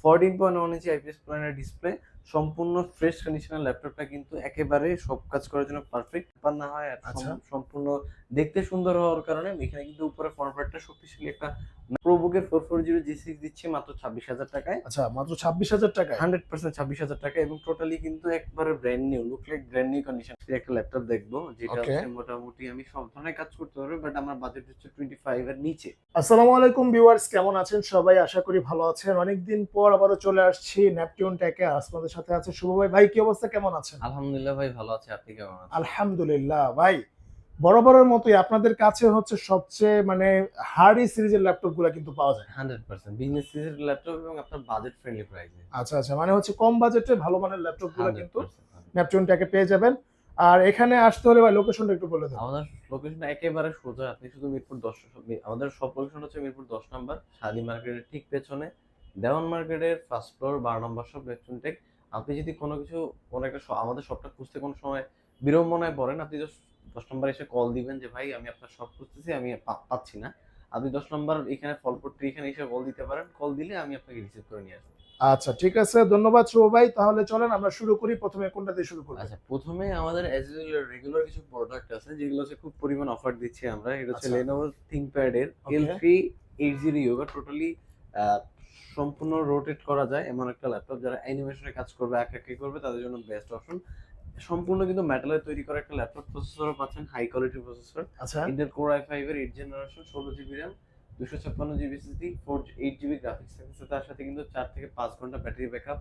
14.1 ইঞ্চি IPS প্যানেলের display, সম্পূর্ণ fresh কন্ডিশনের ল্যাপটপটা কিন্তু একেবারে সব কাজ করার জন্য পারফেক্ট। ব্যাপার না হয় আর আচ্ছা। সম্পূর্ণ দেখতে সুন্দর হওয়ার কারণে এখানে কিন্তু উপরে ফর্ম ফ্যাক্টর শক্তিশালী একটা প্রোবুকের 440 G6 দিচ্ছে মাত্র 26,000 টাকায়। আচ্ছা, মাত্র 26,000 টাকায়? 100% 26,000 টাকা এবং টোটালি কিন্তু একবারে brand new, look like brand new condition একটা ল্যাপটপ দেখবো যেটা ওকে। হচ্ছে মোটামুটি আমি সব ধরনের কাজ করতে পারবো, বাট আমার বাজেট হচ্ছে 25 এর নিচে। আসসালামু আলাইকুম ভিউয়ার্স, কেমন আছেন সবাই? আশা করি ভালো আছেন। অনেকদিন পর আবারও চলে আসছি নেপটিউন টেকে। আপনাদের সাথে আছে শুভ ভাই। ভাই কি অবস্থা, কেমন আছেন? আলহামদুলিল্লাহ ভাই, ভালো আছে। আপনি কেমন আছেন? আলহামদুলিল্লাহ ভাই। বরাবরের মতোই আপনাদের কাছে হচ্ছে সবচেয়ে মানে হার্ডি সিরিজের ল্যাপটপগুলো কিন্তু পাওয়া যায়। 100% বিজনেস সিরিজের ল্যাপটপ এবং আপনার বাজেট ফ্রেন্ডলি প্রাইসে। আচ্ছা আচ্ছা, মানে হচ্ছে কম বাজেটে ভালো মানের ল্যাপটপগুলো কিন্তু 100%। নেপটিউন টেকে পেয়ে যাবেন। আর এখানে আসতে হলে ভাই লোকেশনটা একটু বলে দেন। আমাদের লোকেশনটা একেবারে সোজা। আপনি শুধু মিরপুর 10, আমাদের সব লোকেশন হচ্ছে মিরপুর 10 নাম্বার শাদি মার্কেটের ঠিক পেছনে, দেওয়ান মার্কেটের ফার্স্ট ফ্লোর 12 নম্বর শপ নেপচুন টেক। আপনি যদি কোনো কিছু কোনো একটা আমাদের শপটা খুঁজতে কোনো সময় বিড়ম্বনায় পড়েন, আপনি জাস্ট 10 নম্বরে এসে কল দিবেন যে ভাই আমি আপনার শপ খুঁজতেছি, আমি পাচ্ছি না। আপনি 10 নম্বর এখানে ফলপট্টি এখানে এসে কল দিতে পারেন। কল দিলে আমি আপনাকে রিসিভ করে নিয়ে আসবো। আচ্ছা ঠিক আছে, ধন্যবাদ শুভ ভাই। তাহলে চলেন আমরা শুরু করি। প্রথমে কোনটা দিয়ে শুরু করব? আচ্ছা, প্রথমে আমাদের অ্যাজ ইউজুয়াল রেগুলার কিছু প্রোডাক্ট আছে যেগুলো হচ্ছে খুব পরিমাণ অফার দিচ্ছি আমরা। এটা হচ্ছে আচ্ছা। Lenovo ThinkPad এর ওকে। L380 Yoga, টোটালি সম্পূর্ণ রোটেট করা যায় এমন একটা ল্যাপটপ। যারা অ্যানিমেশনে কাজ করবে, আঁকাআঁকি করবে তাদের জন্য বেস্ট অপশন। সম্পূর্ণ কিন্তু মেটালের তৈরি করা একটা ল্যাপটপ। প্রসেসরও পাচ্ছেন হাই কোয়ালিটি প্রসেসর, আচ্ছা। Intel Core i5 এর 8 generation, 16 GB RAM, 256 GB SSD, 8 GB graphics থাকছে। তার সাথে কিন্তু 4 থেকে 5 ঘন্টা ব্যাটারি ব্যাকআপ,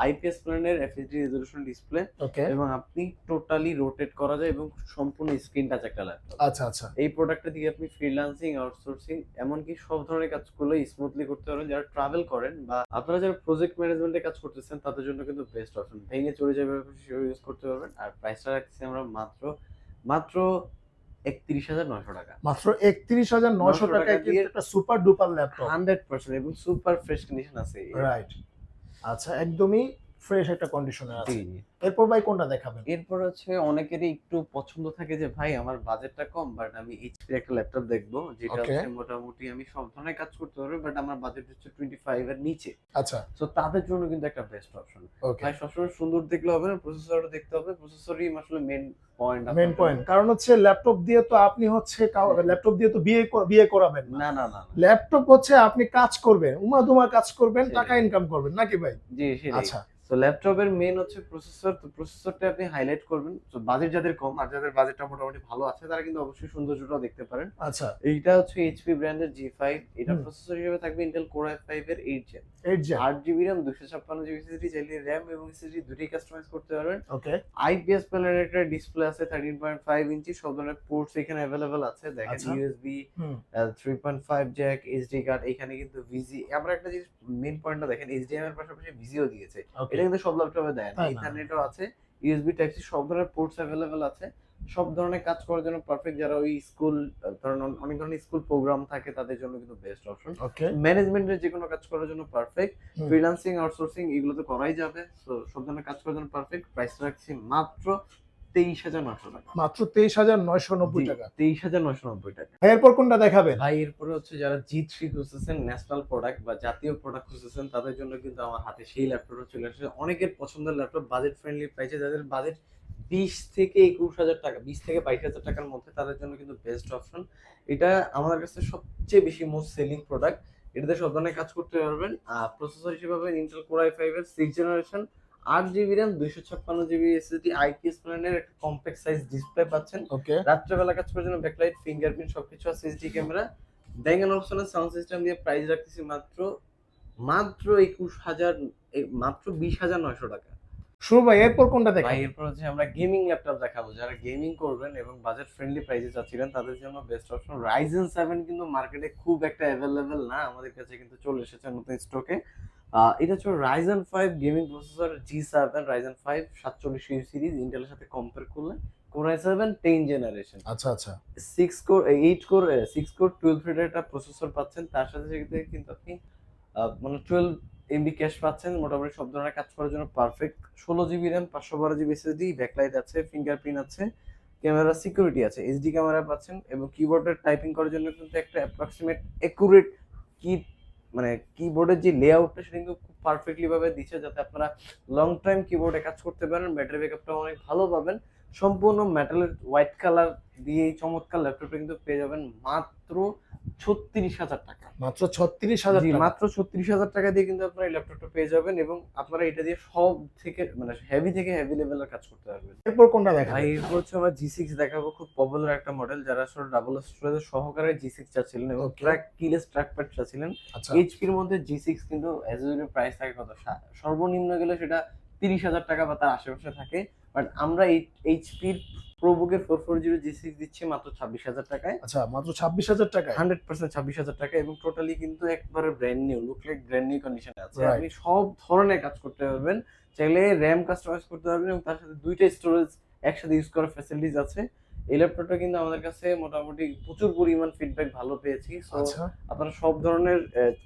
আইপিএস প্যানেলের FHD রেজোলিউশন ডিসপ্লে ওকে। এবং আপনি টোটালি রোটেট করা যায় এবং সম্পূর্ণ স্ক্রিন টাচ একটা ল্যাপটপ। আচ্ছা আচ্ছা। এই প্রোডাক্টটা দিয়ে আপনি ফ্রিল্যান্সিং, আউটসোর্সিং এমনকি সব ধরনের কাজগুলো স্মুথলি করতে পারবেন। যারা ট্রাভেল করেন বা আপনারা যারা প্রজেক্ট ম্যানেজমেন্টে কাজ করতেছেন তাদের জন্য কিন্তু বেস্ট অপশন। ভেঙে চলে যাবে সেও ইউজ করতে পারবেন। আর প্রাইসটা রাখছি আমরা মাত্র মাত্র 31,900 টাকা। মাত্র 31,900 টাকায় কিন্তু একটা সুপার ডুপার ল্যাপটপ। 100% এবং সুপার ফ্রেশ কন্ডিশন আছে। রাইট। আচ্ছা, একদমই ফ্রেশ একটা কন্ডিশনে জি, আছে। জি। এরপর ভাই কোনটা দেখাবেন? এরপর হচ্ছে অনেকেরই একটু পছন্দ থাকে যে ভাই আমার বাজেটটা কম, বাট আমি এইচপি একটা ল্যাপটপ দেখবো যেটা ওকে। হচ্ছে মোটামুটি আমি সব ধরনের কাজ করতে পারবো, বাট আমার বাজেট হচ্ছে 25 এর নিচে। আচ্ছা। সো তাদের জন্য কিন্তু একটা বেস্ট অপশন। ওকে। ভাই সবসময় সুন্দর দেখলে হবে না, প্রসেসরও দেখতে হবে। প্রসেসরই আসলে মেইন পয়েন্ট মেইন আপনার জন্য। পয়েন্ট। কারণ হচ্ছে ল্যাপটপ দিয়ে তো আপনি হচ্ছে ল্যাপটপ দিয়ে তো বিয়ে করাবেন না। না, না, না, না। ল্যাপটপ হচ্ছে আপনি কাজ করবেন, উমা-দুমা কাজ করবেন, টাকা সেটাই। ইনকাম করবেন নাকি ভাই? জি, সেটাই। আচ্ছা। তো ল্যাপটপের মেইন হচ্ছে প্রসেসর। তো প্রসেসরটা আপনি হাইলাইট করবেন। তো বাজেট যাদের কম আর যাদের বাজেটটা মোটামুটি ভালো আছে তারা কিন্তু অবশ্যই সৌন্দর্যটাও দেখতে পারেন। আচ্ছা। এইটা হচ্ছে এইচপি ব্র্যান্ডের G5। এটা হুম। প্রসেসর হিসেবে থাকবে Intel Core i5 এর 8 gen. 8 gen. 8 GB RAM, 256 GB SSD, চাইলে RAM এবং SSD দুটোই কাস্টমাইজ করতে পারবেন। ওকে। আইপিএস প্যানেলের একটা ডিসপ্লে আছে 13.5 ইঞ্চি। সব ধরনের পোর্টস এখানে अवेलेबल আছে। দেখেন আচ্ছা। ইউএসবি, হুম। 3.5 জ্যাক, এইচডি কার্ড, এখানে কিন্তু ভিজি। আমরা একটা জিনিস মেইন পয়েন্টটা দেখেন, এইচডিএমআই এর পাশাপাশি ভিজিও দিয়েছে। ওকে। এটা কিন্তু সব ল্যাপটপে দেয় না। তাই না? ইথারনেটও আছে, ইউএসবি টাইপ সি, সব ধরনের পোর্টস अवेलेबल আছে। সব ধরনের কাজ করার জন্য পারফেক্ট। যারা ওই স্কুল ধরেন অনেক ধরনের স্কুল প্রোগ্রাম থাকে তাদের জন্য কিন্তু বেস্ট অপশন। ওকে। ম্যানেজমেন্টের যে কোনো কাজ করার জন্য পারফেক্ট। হুম। ফ্রিল্যান্সিং, আউটসোর্সিং এগুলো তো করাই যাবে। সো সব ধরনের কাজ করার জন্য পারফেক্ট। প্রাইস রাখছি মাত্র 23,900 টাকা। মাত্র 23,990 জি, টাকা। 23,990 টাকা। ভাই এরপর কোনটা দেখাবেন? ভাই এরপরে হচ্ছে যারা G3 খুঁজতেছেন, ন্যাশনাল প্রোডাক্ট বা জাতীয় প্রোডাক্ট খুঁজতেছেন তাদের জন্য কিন্তু আমার হাতে সেই ল্যাপটপটা চলে আসছে। অনেকের পছন্দের ল্যাপটপ, বাজেট ফ্রেন্ডলি প্রাইসে। যাদের বাজেট 20 থেকে 21,000 টাকা, 20 থেকে 22,000 টাকার মধ্যে তাদের জন্য কিন্তু বেস্ট অপশন। এটা আমাদের কাছে সবচেয়ে বেশি মোস্ট সেলিং প্রোডাক্ট। এটাতে সব ধরনের কাজ করতে পারবেন। প্রসেসর হিসেবে পাবেন Intel Core i5 এর 6 generation, 8 GB RAM, 256 GB SSD, IPS প্যানেলের একটা কম্প্যাক্ট সাইজ ডিসপ্লে পাচ্ছেন। ওকে। রাত্রেবেলা কাজ করার জন্য ব্যাকলাইট, ফিঙ্গারপ্রিন্ট সবকিছু আছে, HD camera, Bang and optional sound system দিয়ে প্রাইস রাখতেছি মাত্র মাত্র 21,000, মাত্র 20,900 টাকা। শুভ ভাই এরপর কোনটা ভাই দেখাবেন? এরপর হচ্ছে আমরা গেমিং ল্যাপটপ দেখাবো। যারা গেমিং করবেন এবং বাজেট ফ্রেন্ডলি প্রাইসে চাচ্ছিলেন তাদের জন্য বেস্ট অপশন। Ryzen 7 কিন্তু মার্কেটে খুব একটা অ্যাভেলেবেল না, আমাদের কাছে কিন্তু চলে এসেছে নতুন স্টকে। এটা হচ্ছে Ryzen 5 gaming processor G7, Ryzen 5 4700 series. ইন্টেলের সাথে কম্পেয়ার করলে Core i7 10 জেনারেশন, আচ্ছা আচ্ছা। 6 কোর 8 কোর 6 কোর 12 থ্রেডের একটা প্রসেসর পাচ্ছেন। তার সাথে সাথে কিন্তু আপনি মানে 12 এমবি ক্যাশ পাচ্ছেন। মোটামুটি সব ধরনের কাজ করার জন্য perfect. 16 GB RAM, 512 GB SSD, backlight আছে, ফিঙ্গারপ্রিন্ট আছে, ক্যামেরা সিকিউরিটি আছে, এইচডি ক্যামেরা পাচ্ছেন এবং কিবোর্ডের টাইপিং করার জন্য কিন্তু একটা অ্যাপ্রক্সিমেট একুরেট কি মানে কিবোর্ডের যে লেআউটটা সেটা কিন্তু খুব পারফেক্টলি ভাবে দিচ্ছে, যাতে আপনারা লং টাইম কিবোর্ডে কাজ করতে পারেন। ব্যাটারি ব্যাকআপটা অনেক ভালো পাবেন। সম্পূর্ণ মেটালের হোয়াইট কালার দিয়ে এই চমৎকার ল্যাপটপটা কিন্তু পেয়ে যাবেন মাত্র 36,000 টাকা। মাত্র 36,000 জি, টাকা। মাত্র 36,000 টাকা দিয়ে কিন্তু আপনারা এই ল্যাপটপটা পেয়ে যাবেন এবং আপনারা এটা দিয়ে সব থেকে মানে হেভি থেকে হেভি লেভেলের কাজ করতে পারবেন। এরপর কোনটা দেখাবেন? ভাই এরপর হচ্ছে আমরা G6 দেখাবো, খুব পপুলার একটা মডেল। যারা আসলে ডাবল স্টোরেজ সহকারে G6 চাচ্ছিলেন এবং Okay. কিলেস ট্র্যাকপ্যাড চাচ্ছিলেন, আচ্ছা এইচপির মধ্যে G6 কিন্তু এজ ইউজুয়াল প্রাইস থাকে কত, সর্বনিম্ন গেলে সেটা 30,000 টাকা বা তার আশেপাশে থাকে। বাট আমরা এই এইচপির প্রোবুকের 440 G6 দিচ্ছি মাত্র 26,000 টাকায়। আচ্ছা, মাত্র 26,000 টাকায়। 100% 26,000 টাকা এবং টোটালি কিন্তু একবারে brand new, look like brand new কন্ডিশনে আছে। Right. আপনি সব ধরনের কাজ করতে পারবেন, চাইলে র্যাম কাস্টমাইজ করতে পারবেন এবং তার সাথে দুইটা স্টোরেজ একসাথে ইউজ করার ফ্যাসিলিটিস আছে। এই ল্যাপটপটা কিন্তু আমাদের কাছে মোটামুটি প্রচুর পরিমাণ ফিডব্যাক ভালো পেয়েছি। সো আচ্ছা আপনারা সব ধরনের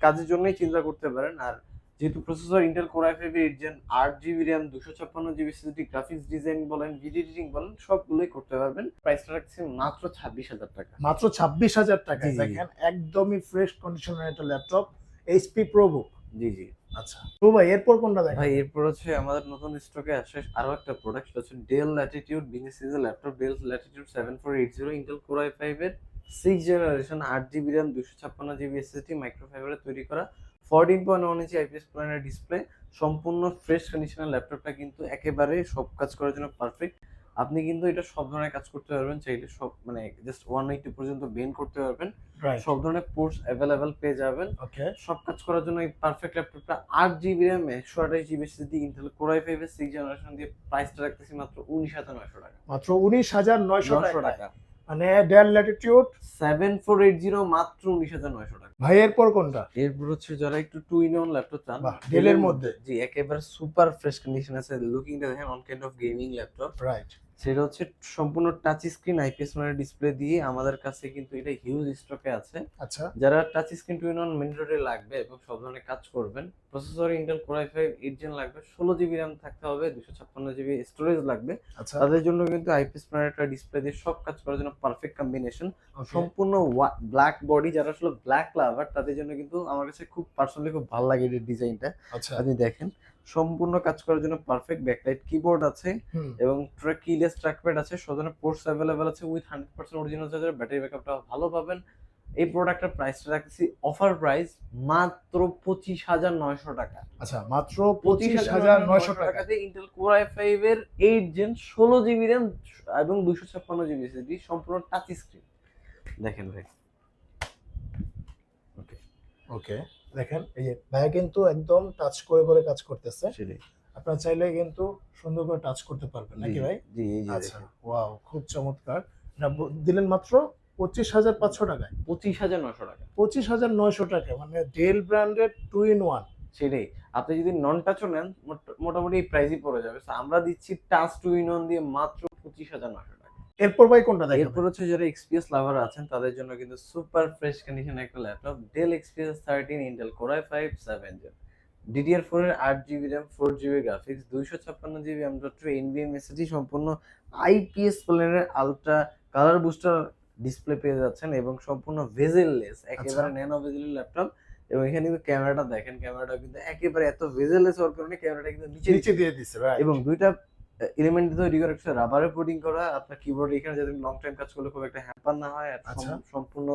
কাজের জন্যই চিন্তা করতে পারেন। আর যেহেতু processor Intel core i5 8 gen, 8GB RAM, 256GB SSD, graphics design বলেন, ভিডিও এডিটিং বলেন, সবগুলোই করতে পারবেন। প্রাইসটা রাখছি মাত্র 26,000 টাকা। মাত্র 26,000 টাকায়। জি, জি। দেখেন একদমই ফ্রেশ কন্ডিশনের একটা ল্যাপটপ, এইচপি প্রোবুক। জি, জি। আচ্ছা তো ভাই এরপর কোনটা দেখাবেন? ভাই এরপর হচ্ছে আমাদের নতুন স্টকে আসে আরো একটা প্রোডাক্ট, সেটা হচ্ছে ডেল ল্যাটিটিউড বিজনেস সিরিজের laptop, del Latitude 7480, Intel core i5 এর 6th generation, 8GB RAM, 256GB SSD, মাইক্রোফাইবারে তৈরি করা, 14.1 ইঞ্চি IPS প্যানেলের ডিসপ্লে, সম্পূর্ণ ফ্রেশ কন্ডিশনের ল্যাপটপটা কিন্তু একেবারে সব কাজ করার জন্য পারফেক্ট। আপনি কিন্তু এটা সব ধরনের কাজ করতে পারবেন, চাইলে সব মানে জাস্ট 180 পর্যন্ত বেন্ড করতে পারবেন। রাইট সব ধরনের পোর্টস অ্যাভেলেবেল পেয়ে যাবেন। ওকে। সব কাজ করার জন্য এই পারফেক্ট ল্যাপটপটা 8GB RAM, 128GB SSD, Intel core i5 এর 6th জেনারেশন দিয়ে প্রাইসটা রাখতেছি মাত্র 19,900 টাকা। মাত্র 19,900 900 টাকা। টাকা। মানে ডেল ল্যাটিটিউড 7480 মাত্র 19,900 টাকা। ভাই এরপর কোনটা? এরপর হচ্ছে যারা একটু টু ইন ওয়ান ল্যাপটপ চান, বাহ, ডেলের মধ্যে। জি একেবারে সুপার ফ্রেশ কন্ডিশন আছে। লুকিংটা দেখেন on kind of gaming laptop. Right সেটা হচ্ছে সম্পূর্ণ টাচ স্ক্রিন IPS প্যানেলের ডিসপ্লে দিয়ে আমাদের কাছে কিন্তু এটা হিউজ স্টকে আছে। আচ্ছা যারা touch screen two in one mandatory লাগবে এবং সব ধরনের কাজ করবেন, processor Intel core i5 8 gen লাগবে, 16GB RAM থাকতে হবে, 256GB স্টোরেজ লাগবে, আচ্ছা তাদের জন্য কিন্তু IPS প্যানেলটা ডিসপ্লে দিয়ে সব কাজ করার জন্য পারফেক্ট কম্বিনেশন। ওকে সম্পূর্ণ ব্ল্যাক বডি, যারা আসলে ব্ল্যাক লাভার তাদের জন্য কিন্তু আমার কাছে খুব পার্সোনালি খুব ভালো লাগে এই ডিজাইনটা। আচ্ছা আপনি দেখেন সম্পূর্ণ কাজ করার জন্য পারফেক্ট, ব্যাকলাইট কিবোর্ড আছে হুম এবং কিলেস ট্র্যাকপ্যাড আছে, সব ধরনের পোর্টস অ্যাভেলেবেল আছে উইথ 100% অরিজিনাল চার্জার, ব্যাটারি ব্যাকআপটা ভালো পাবেন। এই প্রোডাক্টের প্রাইসটা রাখছি অফার প্রাইস মাত্র 25,900 টাকা। আচ্ছা মাত্র 25,900 টাকা। টাকাতে ইন্টেল কোর i5 এর 8 জেন, 16GB RAM এবং 256GB SSD, সম্পূর্ণ টাচ স্ক্রিন। দেখেন ভাই, ওকে ওকে দেখেন এই যে ভাইয়া কিন্তু একদম টাচ করে করে কাজ করতেছে। সেটাই। আপনারা চাইলে কিন্তু সুন্দর করে টাচ করতে পারবেন নাকি ভাই? জি, এই যে আচ্ছা দেখেন ওয়াও খুব চমৎকার। এটা দিলেন মাত্র 25,500 টাকায়। 25,900 টাকা। 25,900 টাকা মানে Dell branded two in one. সেটাই। আপনি যদি নন টাচও নেন মোটামুটি এই প্রাইসই পড়ে যাবে। সো আমরা দিচ্ছি টাচ টু ইন ওয়ান দিয়ে মাত্র 25,900 টাকা। এরপর ভাই কোনটা দেখাবেন? এরপর হচ্ছে যারা XPS লাভার আছেন তাদের জন্য কিন্তু সুপার ফ্রেশ কন্ডিশনের একটা laptop, Dell XPS 13, Intel core i5 7 gen, DDR4 এর 8GB RAM, 4GB graphics, 256GB M.2 NVMe SSD, সম্পূর্ণ IPS প্যানেলের আলট্রা কালার বুস্টার ডিসপ্লে পেয়ে যাচ্ছেন এবং সম্পূর্ণ ভেজেললেস, একেবারে ন্যানো ভেজেলের ল্যাপটপ। এবং এখানে কিন্তু ক্যামেরাটা দেখেন, ক্যামেরাটা কিন্তু একেবারে এত ভেজেললেস হওয়ার কারণে ক্যামেরাটা কিন্তু নিচে দিয়ে দিছে রাইট। এবং দুইটা এলিমেন্ট তৈরি করা, একটা রাবারে কোটিং করা আপনার কিবোর্ড, এখানে যাতে লং টাইম কাজ করলে খুব একটা হ্যাম্পার না হয়। আর আচ্ছা। সম্পূর্ণ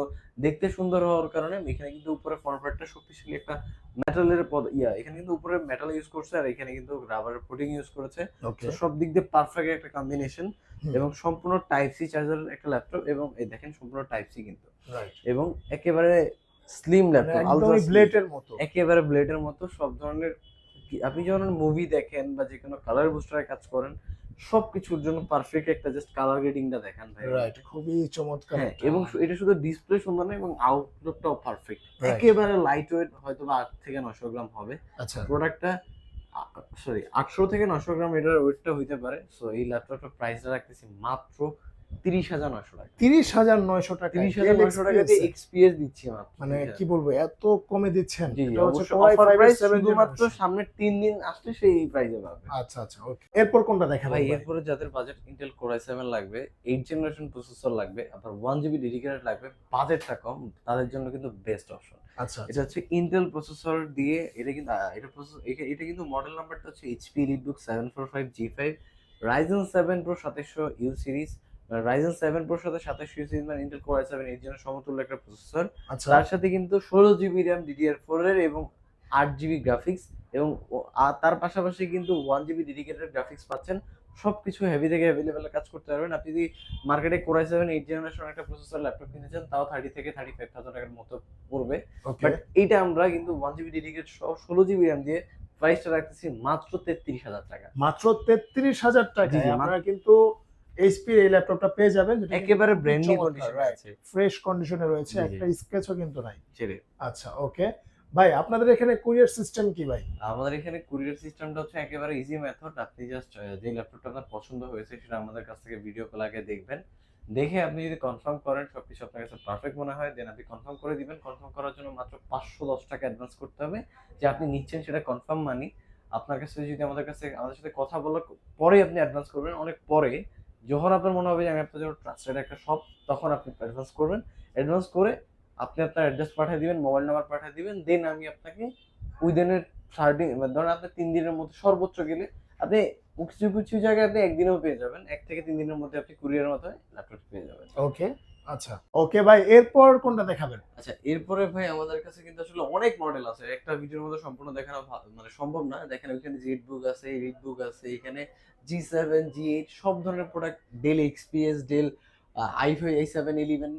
দেখতে সুন্দর হওয়ার কারণে এখানে কিন্তু উপরে ফ্রন্টপ্যাডটা শক্তিশালী একটা মেটালের এখানে কিন্তু উপরে মেটাল ইউজ করছে আর এখানে কিন্তু রাবারের কোটিং ইউজ করেছে। ওকে তো সব দিক দিয়ে পারফেক্ট একটা কম্বিনেশন এবং সম্পূর্ণ টাইপ সি চার্জারের একটা ল্যাপটপ এবং এই দেখেন সম্পূর্ণ টাইপ সি কিন্তু, রাইট এবং একেবারে স্লিম ল্যাপটপ, একদমই ব্লেডের মতো। একেবারে ব্লেডের মতো। সব ধরনের আপনি যখন মুভি দেখেন বা যে কোনো কালার বুস্টারে কাজ করেন সবকিছুর জন্য পারফেক্ট একটা জাস্ট কালার গ্রেডিংটা দেখেন ভাই। রাইট খুবই চমৎকার। হ্যাঁ, এবং এটা শুধু ডিসপ্লে সুন্দর না এবং আউটলুকটাও পারফেক্ট, Right. একেবারে লাইট ওয়েট, হয়তো বা 8 থেকে 900 গ্রাম হবে আচ্ছা প্রোডাক্টটা, সরি 800 থেকে 900 গ্রাম এটার ওয়েটটা হইতে পারে। সো এই ল্যাপটপটার প্রাইসটা রাখতেছি মাত্র 30,900 টাকা। 30,900 টাকা। 30,900 টাকা দিয়ে XPS দিচ্ছি মাত্র। মানে কি বলবো এত কমে দিচ্ছেন? জি, এটা হচ্ছে অবশ্যই Core অফার i5 প্রাইস, 7 শুধুমাত্র generation। সামনের 3 দিন আসলে সেই প্রাইসে পাবে। আচ্ছা আচ্ছা ওকে। এরপর কোনটা দেখাবেন ভাই ভাই? এরপরে যাদের বাজেট ইন্টেল কোর i7 লাগবে, 8 জেনারেশন প্রসেসর লাগবে, আবার 1GB ডেডিকেটেড লাগবে, বাজেটটা কম, তাদের জন্য কিন্তু বেস্ট অপশন আচ্ছা এটা হচ্ছে ইন্টেল প্রসেসর দিয়ে, এটা কিন্তু এটা কিন্তু মডেল নাম্বারটা হচ্ছে HP EliteBook 745G5 Ryzen 7 Pro 2700U series. Ryzen 7 Pro সাথে 2700U সিরিজ মানে ইন্টেল Core i7 এর জন্য সমতুল্য একটা প্রসেসর। আচ্ছা তার সাথে কিন্তু 16GB RAM DDR4 এর এবং 8GB গ্রাফিক্স, এবং তার পাশাপাশি কিন্তু 1GB ডেডিকেটেড গ্রাফিক্স পাচ্ছেন। সবকিছু হেভি থেকে হেভি লেভেলে কাজ করতে পারবেন। আপনি যদি মার্কেটে Core i7 8th জেনারেশন একটা প্রসেসর ল্যাপটপ কিনতে চান, তাও 30 থেকে 35,000 টাকার মতো পড়বে। ওকে বাট এইটা আমরা কিন্তু 1GB ডেডিকেটেড সহ 16GB RAM দিয়ে প্রাইসটা রাখতেছি মাত্র 33,000 টাকা। মাত্র 33,000 জি, টাকায় জি, আপনারা কিন্তু এইচপির এই ল্যাপটপটা পেয়ে যাবেন, যেটা একেবারে কিন্তু ব্র্যান্ড নিউ চমৎকার, কন্ডিশনে রাইট। আছে। ফ্রেশ কন্ডিশনে রয়েছে, জি, জি। একটা স্ক্র্যাচও কিন্তু নাই। ছেড়ে আচ্ছা ওকে ভাই, আপনাদের এখানে কুরিয়ার সিস্টেম কি ভাই? আমাদের এখানে কুরিয়ার সিস্টেমটা হচ্ছে একেবারে ইজি মেথড। আপনি জাস্ট যে ল্যাপটপটা আপনার পছন্দ হয়েছে সেটা আমাদের কাছ থেকে ভিডিও কল আগে দেখবেন। দেখে আপনি যদি কনফার্ম করেন সবকিছু আপনার কাছে পারফেক্ট মনে হয়, দেন আপনি কনফার্ম করে দিবেন। কনফার্ম করার জন্য মাত্র 510 টাকা অ্যাডভান্স করতে হবে, যে আপনি নিচ্ছেন সেটা কনফার্ম মানি। আপনার কাছে যদি আমাদের সাথে কথা বলার পরে আপনি অ্যাডভান্স করবেন, অনেক পরে যখন আপনার মনে হবে যে আমি আপনার জন্য ট্রাস্টেড একটা শপ, তখন আপনি অ্যাডভান্স করবেন। অ্যাডভান্স করে আপনি আপনার অ্যাড্রেস পাঠিয়ে দিবেন, মোবাইল নাম্বার পাঠিয়ে দিবেন, দেন আমি আপনাকে উইদিনের 30, ধরেন আপনি 3 দিনের মধ্যে সর্বোচ্চ গেলে আপনি কিছু কিছু জায়গায় আপনি একদিনেও পেয়ে যাবেন। 1 থেকে 3 দিনের মধ্যে আপনি কুরিয়ারের মাধ্যমে ল্যাপটপ পেয়ে যাবেন। ওকে আচ্ছা ওকে ভাই, এরপর কোনটা দেখাবেন? আচ্ছা, এরপরে ভাই আমাদের কাছে কিন্তু আসলে অনেক মডেল আছে। একটা ভিডিওর মধ্যে সম্পূর্ণ দেখানো মানে সম্ভব না। দেখেন ওইখানে ZBook আছে, EliteBook আছে, এখানে G7, G8 সব ধরনের product, Dell XPS, Dell i5, i7, 11,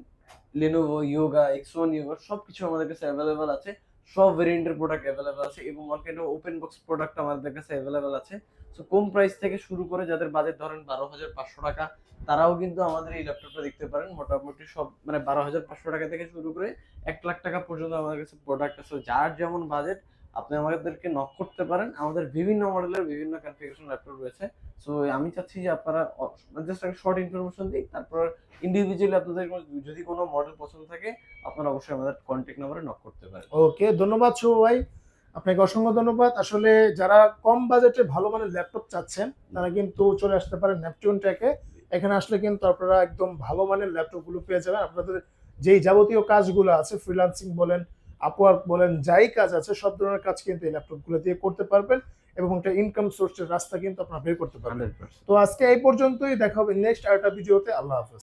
Lenovo Yoga, X1 Yoga সবকিছু আমাদের কাছে অ্যাভেলেবল আছে। সব ভেরিয়েন্টের প্রোডাক্ট অ্যাভেলেবল আছে এবং all kind of open box product আমাদের কাছে অ্যাভেলেবল আছে। সো কম প্রাইস থেকে শুরু করে যাদের বাজেট ধরেন 12,500 টাকা, তারাও কিন্তু আমাদের এই ল্যাপটপটা দেখতে পারেন। মোটামুটি সব মানে 12,500 টাকা থেকে শুরু করে 1,00,000 টাকা পর্যন্ত আমাদের কাছে প্রোডাক্ট আছে। যার যেমন বাজেট আপনি আমাদেরকে নক করতে পারেন। আমাদের বিভিন্ন মডেলের বিভিন্ন কনফিগারেশন ল্যাপটপ রয়েছে। সো আমি চাচ্ছি যে আপনারা জাস্ট একটা শর্ট ইনফরমেশন দিই, তারপর ইন্ডিভিজুয়ালি আপনাদের যদি কোনো মডেল পছন্দ থাকে আপনারা অবশ্যই আমাদের কন্ট্যাক্ট নাম্বারে নক করতে পারেন। ওকে, ধন্যবাদ শুভ ভাই, আপনাকে অসংখ্য ধন্যবাদ। আসলে যারা কম বাজেটে ভালো মানের ল্যাপটপ চাচ্ছেন তারা কিন্তু চলে আসতে পারেন নেপটিউন টেকে। এখানে আসলে কিন্তু আপনারা একদম ভালো মানের ল্যাপটপ গুলো পেয়ে যাবেন। আপনাদের যেই যাবতীয় কাজগুলো আছে, ফ্রিল্যান্সিং বলেন, আপওয়ার্ক বলেন, যাই কাজ আছে সব ধরনের কাজ কিন্তু এই ল্যাপটপ গুলো দিয়ে করতে পারবেন এবং একটা ইনকাম সোর্সের রাস্তা কিন্তু আপনারা বের করতে পারবেন। 100%। তো আজকে এই পর্যন্তই, দেখা হবে নেক্সট আরেকটা ভিডিওতে। আল্লাহ হাফেজ।